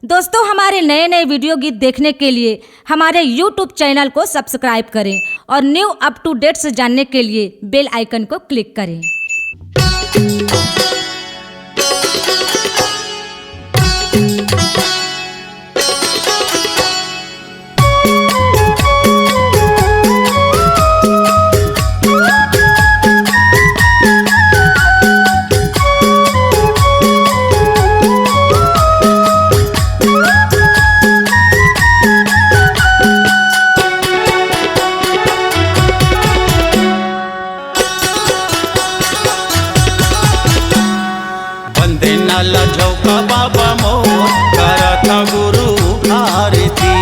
दोस्तों, हमारे नए नए वीडियो गीत देखने के लिए हमारे YouTube चैनल को सब्सक्राइब करें और न्यू अप टू डेट्स जानने के लिए बेल आइकन को क्लिक करें। नाला झोका बाबा मोर करता गुरु आरती।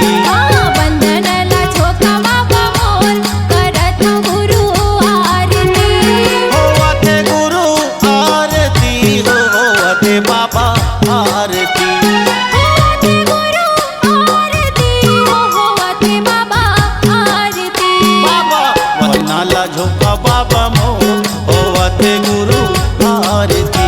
बंधनाला झोका बाबा मोर करता गुरु आरती। होवते गुरु आरती, होवते बाबा आरती। होवते गुरु आरती, होवते बाबा आरती। बाबा नाला झोका बाबा मोर होवते गुरु आरती।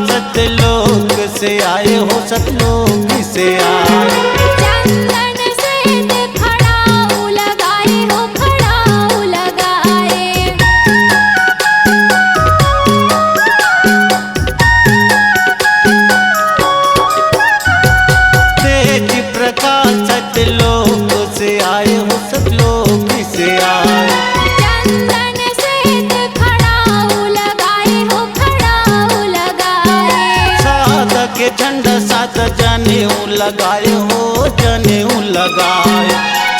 सतलोक से आए हो, सतलोक से आए। चंदन से खड़ाऊ लगाए हो, खड़ाऊ लगाए। तेज प्रकाश सतलोक से आए हो, सतलोक से आए। चंदन से खड़ाऊ लगाए हो, खड़ाऊ लगाए। सादा के झंडा सात जनेऊ लगाए हो, जनेऊ लगाए।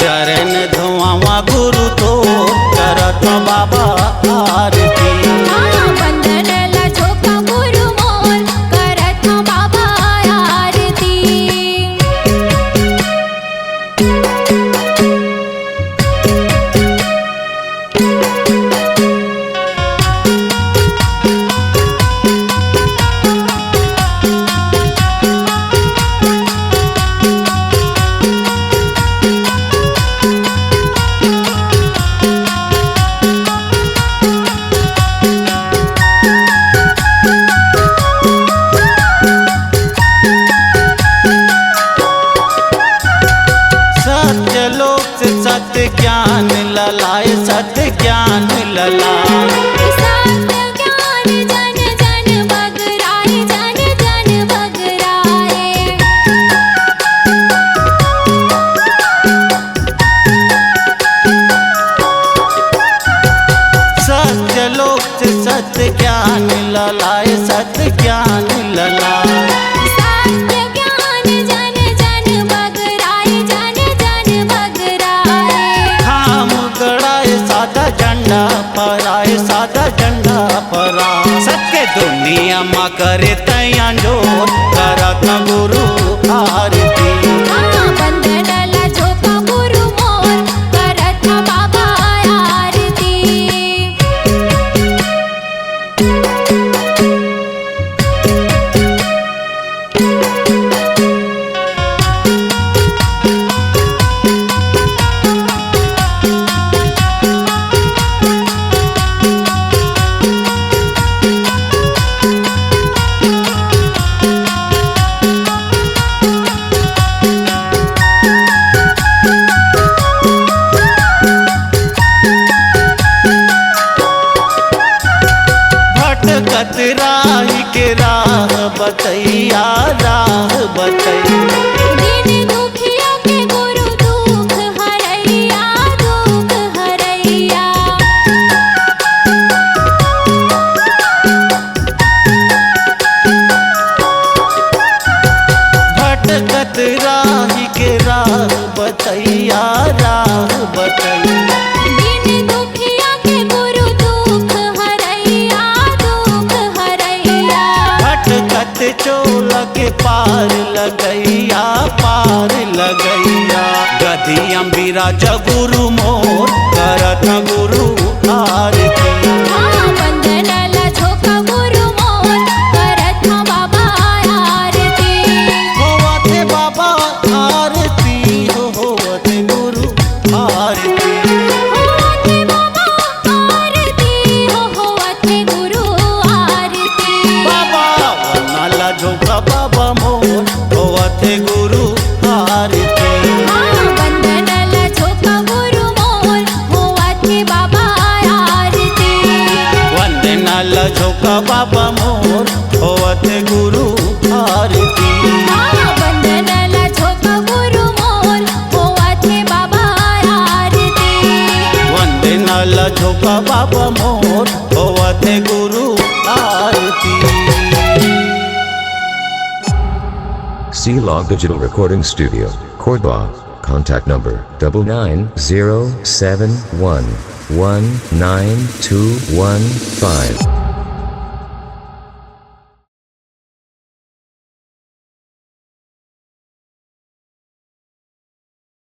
चरण धुआवा गुरु तो करत बाबा आरती। बंधनाला झोका गुरु मोर करत बाबा आरती। सत्य ज्ञान ललाए, सत्य ज्ञान ललाए। सत्य ज्ञान जन जन बगराए, जन जन बगराए। सत्य लोक से सत्य ज्ञान ललाए, सत्य ज्ञान ललाए। सत्य ज्ञान जन जन बगराए, जन जन बगराए। खाम गड़ाए सादा झंडा फहराए, सादा झंडा फहराए। सत्य दुनिया माँ करे तैयार जोर करत गुरु आरती। बंधनाला झोका गुरु मोर करत बाबा आरती। भटकत राही के राह बतैया, राह बतैया। दिन दुखिया के गुरु दुख हरैया, दुख हरैया। भटकत राही के राह बतैया, राह बतैया। दिन झोका बाबा मोर होवते गुरु आरती वंदनाला झोका गुरु मोर होवते बाबा आरती वंदनाला झोका बाबा मोर होवते गुरु आरती C-Log Digital Recording Studio, Cordoba. Contact number 9907119215.